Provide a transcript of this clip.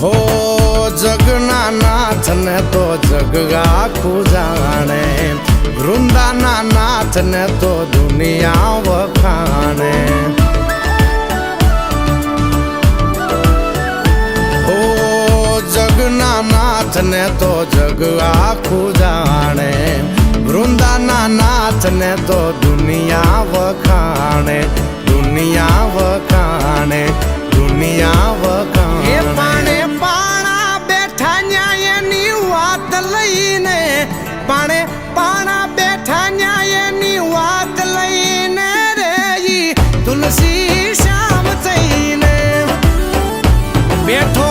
હો જગના નાથ ને તો જગ આખું જાણે, વૃંદાના નાથ ને તો દુનિયા વખાણે. હો જગના નાથ ને તો જગ આખું જાણે, વૃંદાના નાથ ને તો દુનિયા વખાણે, દુનિયા વખાણે, દુનિયા વખાણે. એ પાણે પાણા બેઠા ન્યાયની વાત લઈને, પાણે પાણા બેઠા ન્યાયની વાત લઈને રે તુલસી શ્યામ થઈને બેઠો.